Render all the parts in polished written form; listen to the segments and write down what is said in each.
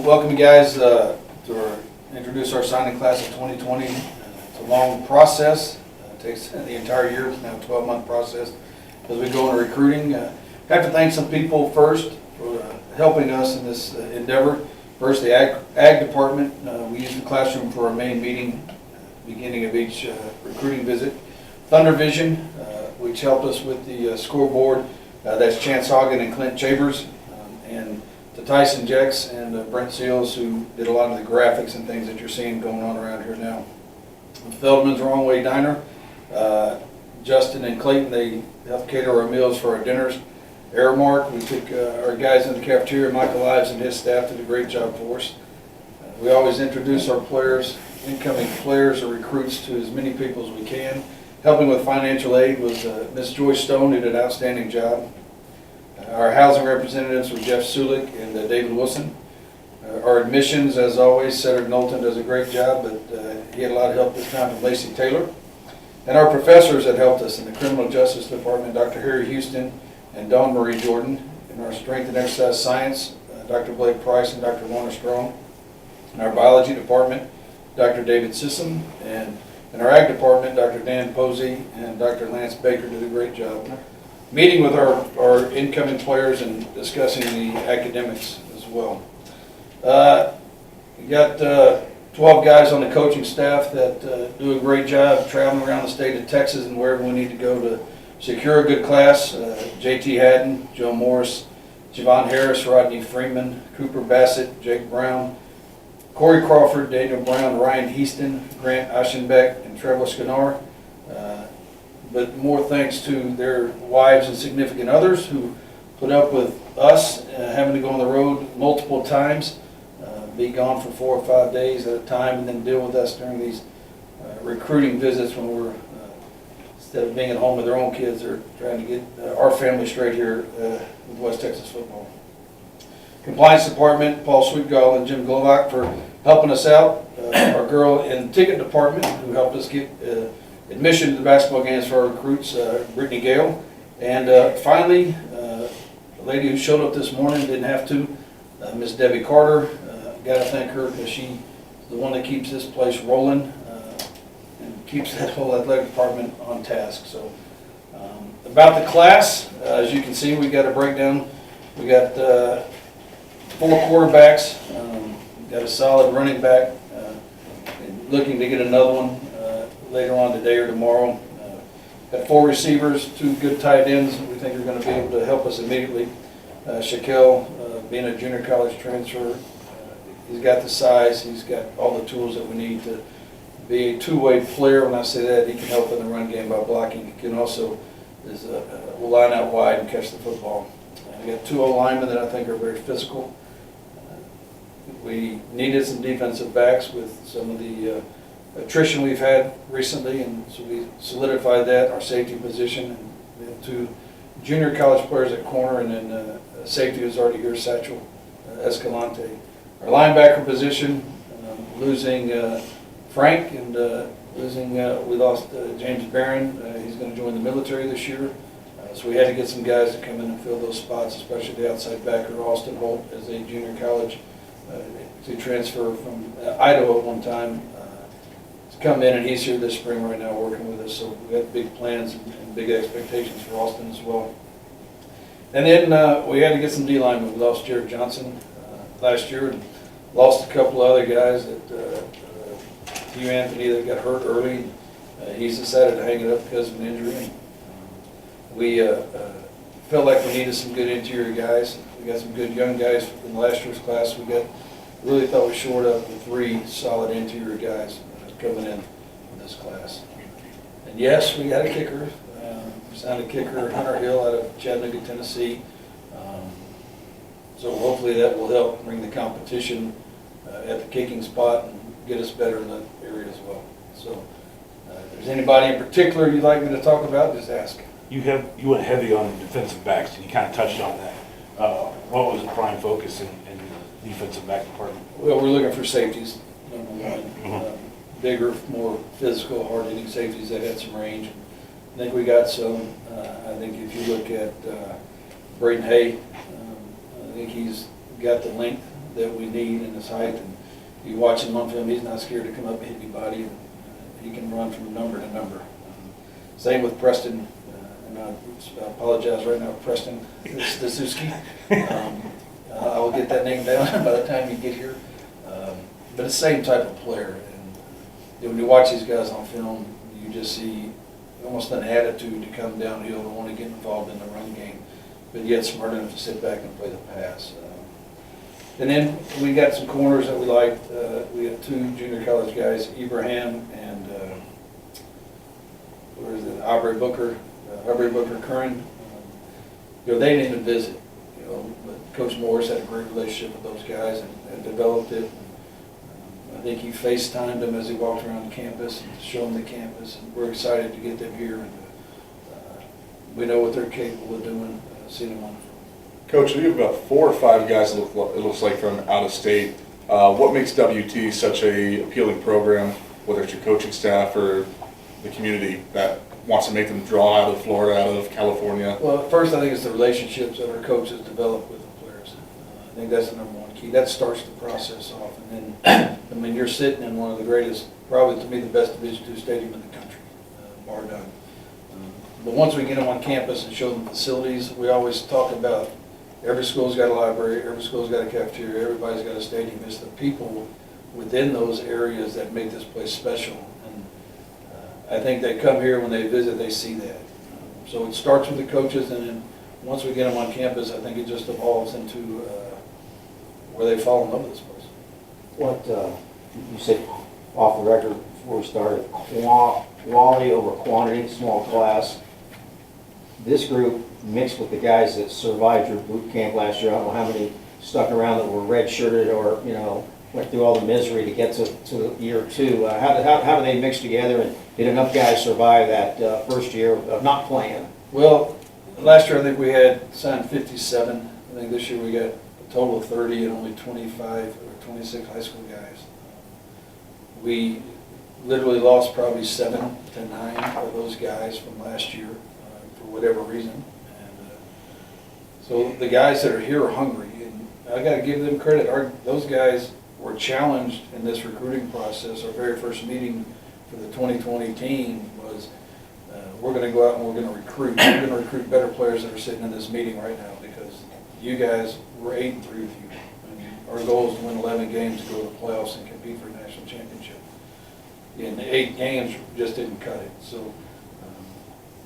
welcome you guys introduce our signing class of 2020. It's a long process. It takes the entire year. It's now a 12-month process as we go into recruiting. Have to thank some people first for helping us in this endeavor. First, the ag department. We use the classroom for our main meeting, beginning of each recruiting visit. Thunder Vision, which helped us with the scoreboard. That's Chance Hagen and Clint Chambers, and to Tyson Jex and Brent Seals, who did a lot of the graphics and things that you're seeing going on around here now. Feldman's Wrong Way Diner, Justin and Clayton, they helped cater our meals for our dinners. Aramark, we took our guys in the cafeteria. Michael Ives and his staff did a great job for us. We always introduce our players, incoming players or recruits, to as many people as we can. Helping with financial aid was Miss Joyce Stone, who did an outstanding job. Our housing representatives were Jeff Sulik and David Wilson. Our admissions, as always, Cedric Knowlton does a great job, but he had a lot of help this time from Lacey Taylor. And our professors that helped us in the Criminal Justice Department, Dr. Harry Houston and Dawn Marie Jordan. In our Strength and Exercise Science, Dr. Blake Price and Dr. Warner Strong. In our Biology Department, Dr. David Sissom. And in our Ag Department, Dr. Dan Posey and Dr. Lance Baker did a great job. Meeting with our incoming players and discussing the academics as well. We got 12 guys on the coaching staff that do a great job traveling around the state of Texas and wherever we need to go to secure a good class. JT Haddon, Joe Morris, Javon Harris, Rodney Freeman, Cooper Bassett, Jake Brown, Corey Crawford, Daniel Brown, Ryan Heaston, Grant Aschenbeck, and Trevor Skinnar. But more thanks to their wives and significant others who put up with us having to go on the road multiple times, be gone for 4 or 5 days at a time, and then deal with us during these recruiting visits when we're, instead of being at home with their own kids, they're trying to get our family straight here with West Texas football. Compliance Department, Paul Sweetgall and Jim Glovak for helping us out. Our girl in the ticket department who helped us get admission to the basketball games for our recruits, Brittany Gale. And finally, a lady who showed up this morning, didn't have to, Miss Debbie Carter. Got to thank her because she's the one that keeps this place rolling and keeps that whole athletic department on task. So about the class, as you can see, we got a breakdown. We got 4 quarterbacks, got a solid running back, and looking to get another one later on today or tomorrow. Got 4 receivers, 2 good tight ends we think are going to be able to help us immediately. Shaquille, being a junior college transfer, he's got the size, he's got all the tools that we need to be a two-way player. When I say that, he can help in the run game by blocking. He can also will line out wide and catch the football. We got 2 O-linemen that I think are very physical. We needed some defensive backs with some of the attrition we've had recently, and so we solidified that, our safety position. And we have 2 junior college players at corner, and then safety was already here, Satchel Escalante. Our linebacker position, losing Frank, and we lost James Barron. He's going to join the military this year. So we had to get some guys to come in and fill those spots, especially the outside backer, Austin Holt, as a junior college to transfer from Idaho at one time. To come in, and he's here this spring right now working with us. So we got big plans and big expectations for Austin as well. And then we had to get some D-linemen. We lost Jared Johnson last year, and lost a couple of other guys that Hugh Anthony that got hurt early. He's decided to hang it up because of an injury. And we felt like we needed some good interior guys. We got some good young guys in last year's class. Really thought we shored up with 3 solid interior guys coming in this class. And yes, we got a kicker. We signed a kicker, Hunter Hill, out of Chattanooga, Tennessee. So hopefully that will help bring the competition at the kicking spot and get us better in that area as well. So if there's anybody in particular you'd like me to talk about, just ask. You went heavy on defensive backs, and you kind of touched on that. What was the prime focus in the defensive back department? Well, we're looking for safeties, number one. Bigger, more physical, hard-hitting safeties that had some range. I think we got some. I think if you look at Braden Hay, I think he's got the length that we need and his height. And you watch him on film, he's not scared to come up and hit anybody. And, he can run from number to number. Same with Preston. And I apologize right now, Preston Stasuski. I'll get that name down by the time you get here. But it's the same type of player. And when you watch these guys on film, you just see almost an attitude to come downhill and want to get involved in the run game, but yet smart enough to sit back and play the pass. And then we got some corners that we liked. We had two junior college guys, Ibrahim and Aubrey Booker Curran. They didn't even visit, but Coach Morris had a great relationship with those guys and developed it. I think he FaceTimed them as he walked around the campus and showed them the campus, and we're excited to get them here. And we know what they're capable of doing, seeing them on the field. Coach, you have about 4 or 5 guys, it looks like, from out of state. What makes WT such a appealing program, whether it's your coaching staff or the community that wants to make them draw out of Florida, out of California? Well, first I think it's the relationships that our coaches develop with the players. I think that's the number one key. That starts the process off. And then, you're sitting in one of the greatest, probably to me the best Division II stadium in the country, bar none. But once we get them on campus and show them facilities, we always talk about every school's got a library, every school's got a cafeteria, everybody's got a stadium. It's the people within those areas that make this place special. And I think they come here, when they visit, they see that. So it starts with the coaches, and then once we get them on campus, I think it just evolves into where they fall in love with this place. What you said off the record before we started, quality over quantity, small class. This group mixed with the guys that survived your boot camp last year. I don't know how many stuck around that were red-shirted or went through all the misery to get to year 2. How do they mix together, and did enough guys survive that first year of not playing? Well, last year I think we had signed 57. I think this year we got a total of 30 and only 25 or 26 high school guys. We literally lost probably 7 to 9 of those guys from last year for whatever reason. And so the guys that are here are hungry, and I got to give them credit. Those guys were challenged in this recruiting process. Our very first meeting for the 2020 team was, we're going to go out and we're going to recruit. We're going to recruit better players that are sitting in this meeting right now, because you guys were 8-3 with you. Our goal is to win 11 games, to go to the playoffs and compete for a national championship. And the 8 games just didn't cut it. So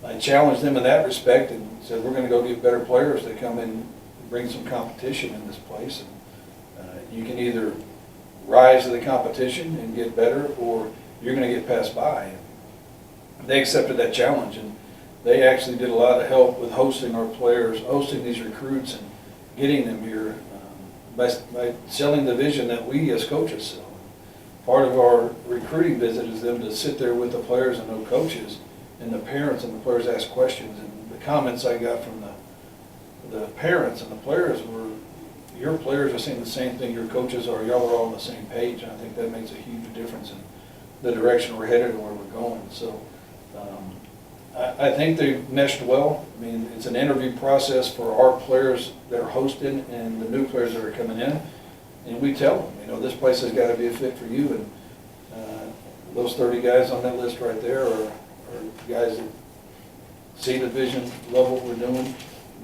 I challenged them in that respect and said, we're going to go get better players that come in and bring some competition in this place. And you can either rise to the competition and get better, or you're going to get passed by. And they accepted that challenge, and they actually did a lot of help with hosting our players, hosting these recruits, and getting them here by selling the vision that we as coaches sell. Part of our recruiting visit is them to sit there with the players and no coaches, and the parents and the players ask questions. And the comments I got from the parents and the players were, your players are saying the same thing your coaches are. Y'all are all on the same page, and I think that makes a huge difference in the direction we're headed and where we're going. So I think they've meshed well. I mean, it's an interview process for our players that are hosting and the new players that are coming in. And we tell them, this place has got to be a fit for you. And those 30 guys on that list right there are guys that see the vision, love what we're doing.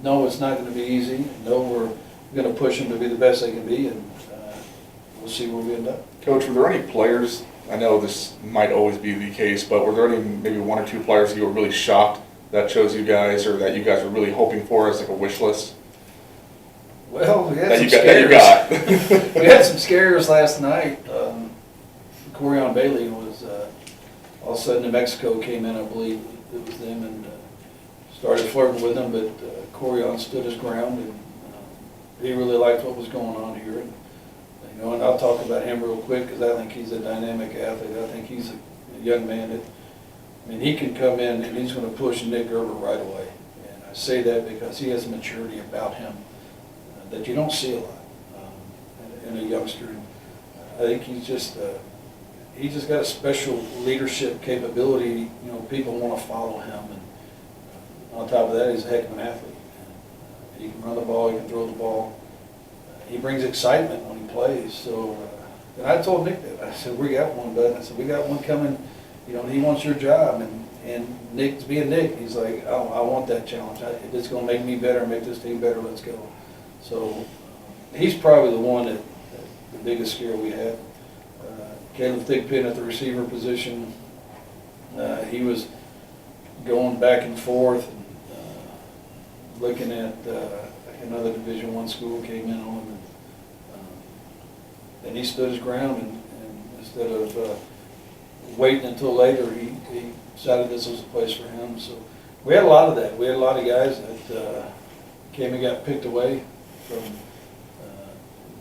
No, it's not going to be easy. No, we're going to push them to be the best they can be, and we'll see where we end up. Coach, were there any players, I know this might always be the case, but were there any maybe 1 or 2 players that you were really shocked that chose you guys, or that you guys were really hoping for as like a wish list? Well, we had That some you got. scares. We had some scares last night. Corian Bailey was, all of a sudden New Mexico came in, I believe it was them, and started flirting with him, but Corian stood his ground, and he really liked what was going on here. And I'll talk about him real quick, because I think he's a dynamic athlete. I think he's a young man that, he can come in and he's going to push Nick Gerber right away. And I say that because he has a maturity about him that you don't see a lot in a youngster. I think he's just got a special leadership capability. People want to follow him, and on top of that, he's a heck of an athlete. He can run the ball, he can throw the ball. he brings excitement when he plays. So, and I told Nick that. I said, we got one, bud. I said, we got one coming. You know, he wants your job. And Nick's being Nick. He's like, oh, I want that challenge. It's going to make me better, make this team better. Let's go. So he's probably the one that the biggest scare we had. Caleb Thigpen at the receiver position. He was going back and forth, and, looking at another Division I school came in on him, and he stood his ground, and instead of waiting until later, he decided this was the place for him. So we had a lot of that. We had a lot of guys that came and got picked away from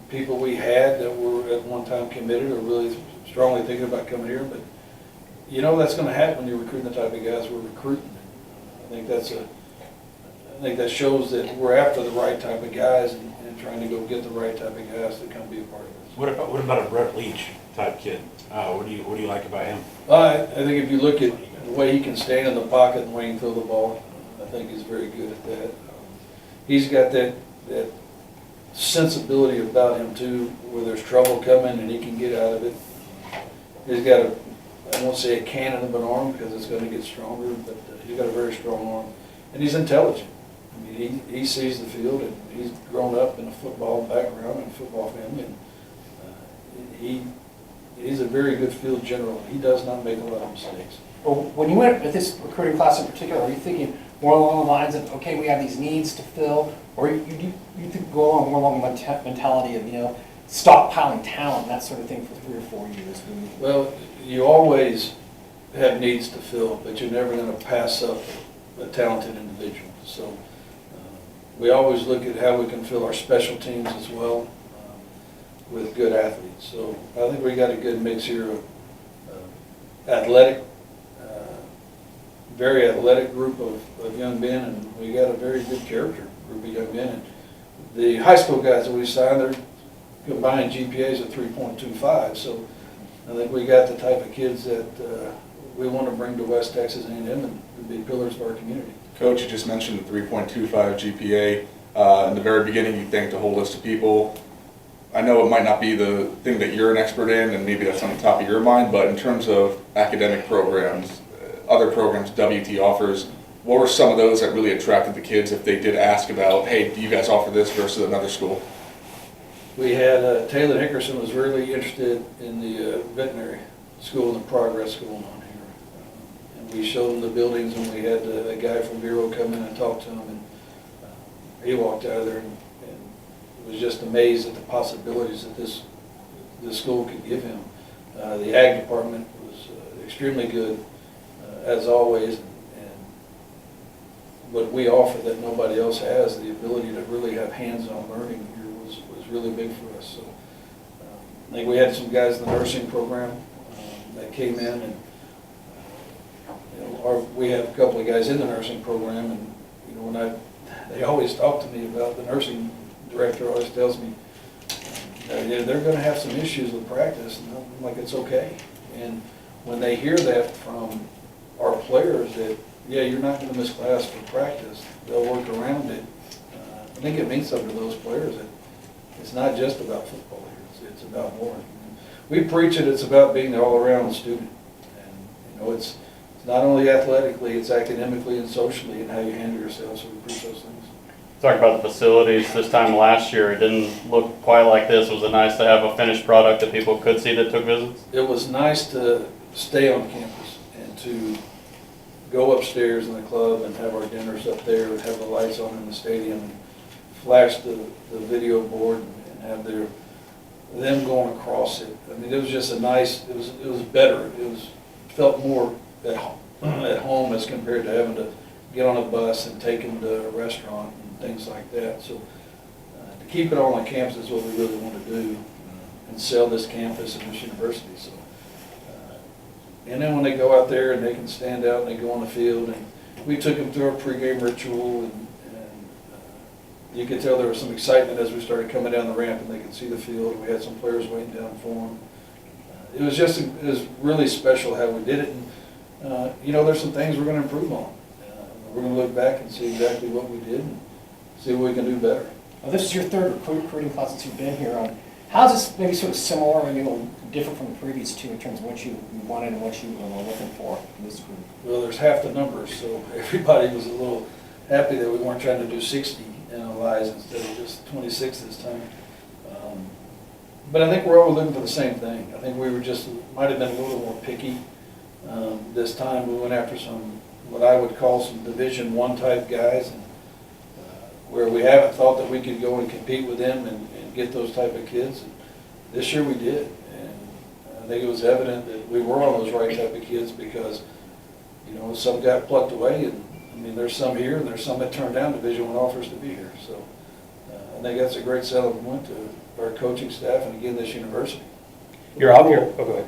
people we had that were at one time committed or really strongly thinking about coming here. But you know that's going to happen when you're recruiting the type of guys we're recruiting. I think that shows that we're after the right type of guys and trying to go get the right type of guys to come be a part of us. What about a Brett Leach type kid? What do you like about him? I think if you look at the way he can stand in the pocket and way he can throw the ball, I think he's very good at that. He's got that sensibility about him too, where there's trouble coming and he can get out of it. He's got I won't say a cannon of an arm because it's going to get stronger, but he's got a very strong arm. And he's intelligent. I mean, he sees the field, and he's grown up in a football background and a football family. And he's a very good field general. He does not make a lot of mistakes. Well, when you went with this recruiting class in particular, are you thinking more along the lines of, okay, we have these needs to fill, or you think go along more along the mentality of, you know, stockpiling talent, that sort of thing for 3 or 4 years? Well, you always have needs to fill, but you're never going to pass up a talented individual. So we always look at how we can fill our special teams as well with good athletes. So I think we got a good mix here of athletic, very athletic group of young men, and we got a very good character group of young men. And the high school guys that we signed, their combined GPAs of 3.25. So I think we got the type of kids that we want to bring to West Texas A&M and be pillars of our community. Coach, you just mentioned the 3.25 GPA. In the very beginning, you thanked a whole list of people. I know it might not be the thing that you're an expert in, and maybe that's on the top of your mind, but in terms of academic programs, other programs WT offers, what were some of those that really attracted the kids if they did ask about, hey, do you guys offer this versus another school? We had Taylor Hickerson was really interested in the veterinary school and the progress going on here. And we showed him the buildings, and we had a guy from Bureau come in and talk to him, and he walked out of there and was just amazed at the possibilities that this school could give him. The ag department was extremely good, as always, and what we offer that nobody else has, the ability to really have hands-on learning here was really big for us. So I think we had some guys in the nursing program that came in, and we have a couple of guys in the nursing program, and when they always talk to me about the nursing director always tells me they're going to have some issues with practice, and I'm like, it's okay. And when they hear that from our players, that yeah, you're not going to miss class for practice, they'll work around it. I think it means something to those players that it's not just about football here; it's about more. We preach it. It's about being the all-around student, and it's not only athletically, it's academically and socially, and how you handle yourself. So we preach those things. Talk about the facilities. This time last year, it didn't look quite like this. Was it nice to have a finished product that people could see that took visits? It was nice to stay on campus and to go upstairs in the club and have our dinners up there and have the lights on in the stadium and flash the video board and have them going across it. I mean, it was just it was better. Felt more at home as compared to having to get on a bus and take them to a restaurant and things like that. So to keep it all on campus is what we really want to do and sell this campus at this university. So, and then when they go out there and they can stand out and they go on the field, and we took them through our pregame ritual, and you could tell there was some excitement as we started coming down the ramp and they could see the field. We had some players waiting down for them. It was really special how we did it. And, there's some things we're going to improve on. We're going to look back and see exactly what we did and see what we can do better. Now, this is your third recruiting class since you've been here. How's this maybe sort of similar, maybe a little different from the previous two in terms of what you wanted and what you were looking for in this group? Well, there's half the numbers, so everybody was a little happy that we weren't trying to do 60 NLIs instead of just 26 this time. But I think we're all looking for the same thing. I think we were just, might have been a little more picky. This time we went after some, what I would call some Division I type guys, and where we haven't thought that we could go and compete with them and get those type of kids. And this year we did, and I think it was evident that we were on those right type of kids because, you know, some got plucked away, and I mean, there's some here and there's some that turned down Division I offers to be here. So I think that's a great selling to our coaching staff and again this university. Go ahead.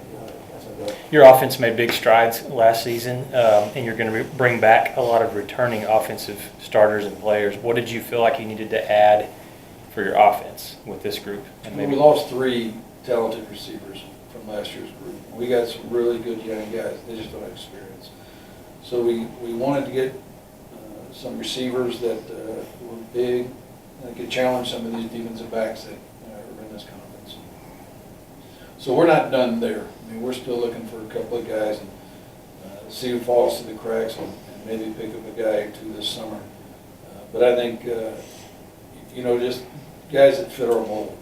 Your offense made big strides last season, and you're going to bring back a lot of returning offensive starters and players. What did you feel like you needed to add for your offense with this group? And We lost 3 talented receivers from last year's group. We got some really good young guys. They just don't have experience. So we wanted to get some receivers that were big and could challenge some of these defensive backs that are in this conference. So we're not done there. I mean, we're still looking for a couple of guys and see who falls through the cracks and maybe pick up a guy or two this summer. But I think, you know, just guys that fit our mold.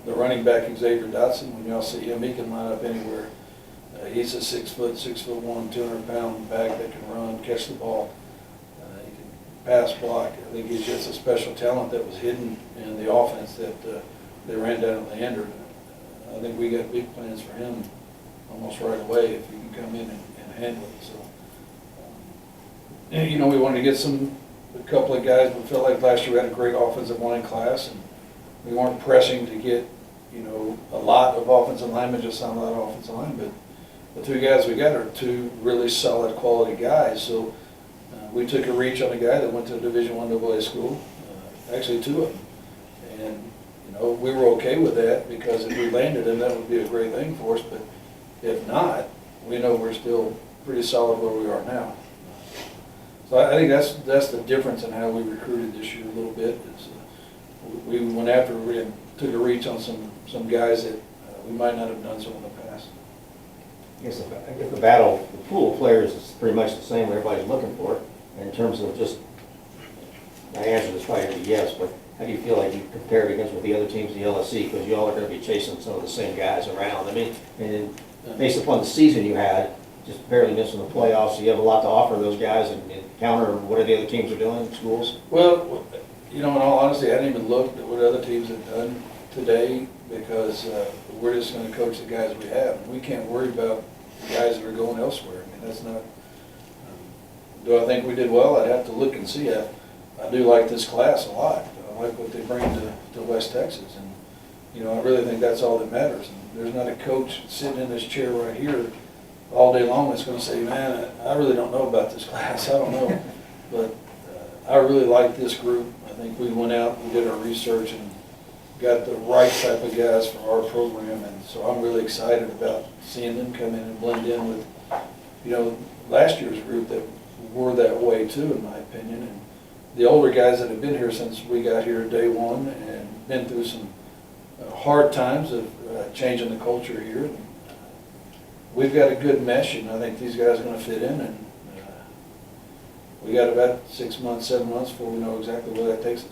The running back, Xavier Dotson, when y'all see him, he can line up anywhere. He's a 6'1", 200-pound back that can run, catch the ball. He can pass block. I think he's just a special talent that was hidden in the offense that they ran down at Leander. I think we got big plans for him almost right away if he can come in and handle it. So, and, you know, we wanted to get a couple of guys. We felt like last year we had a great offensive line class, and we weren't pressing to get, you know, a lot of offensive linemen, just not a lot of offensive linemen. But the 2 guys we got are 2 really solid quality guys. So we took a reach on a guy that went to a Division I AA school, actually 2 of them. And, you know, we were okay with that because if we landed him, that would be a great thing for us. But if not, we know we're still pretty solid where we are now. So I think that's the difference in how we recruited this year a little bit. Is we went after, we took a reach on some guys that we might not have done so in the past. I guess the battle, the pool of players is pretty much the same everybody's looking for. In terms of just, my answer is probably going to be yes, but how do you feel like you compared against with the other teams in the LSC? Because you all are going to be chasing some of the same guys around. I mean, and based upon the season you had, just barely missing the playoffs, so you have a lot to offer those guys and counter what the other teams are doing in schools? Well, you know, in all honesty, I didn't even look at what other teams have done today because we're just going to coach the guys we have. We can't worry about the guys that are going elsewhere. I mean, that's not. Do I think we did well? I'd have to look and see. I do like this class a lot. I like what they bring to West Texas, and you know, I really think that's all that matters. And there's not a coach sitting in this chair right here all day long that's going to say, "Man, I really don't know about this class. I don't know," but I really like this group. I think we went out and did our research and got the right type of guys for our program, and so I'm really excited about seeing them come in and blend in with, you know, last year's group that were that way too, in my opinion. And the older guys that have been here since we got here day one and been through some hard times of changing the culture here. We've got a good mesh, and I think these guys are going to fit in, and we got about 6 months, 7 months before we know exactly where that takes us.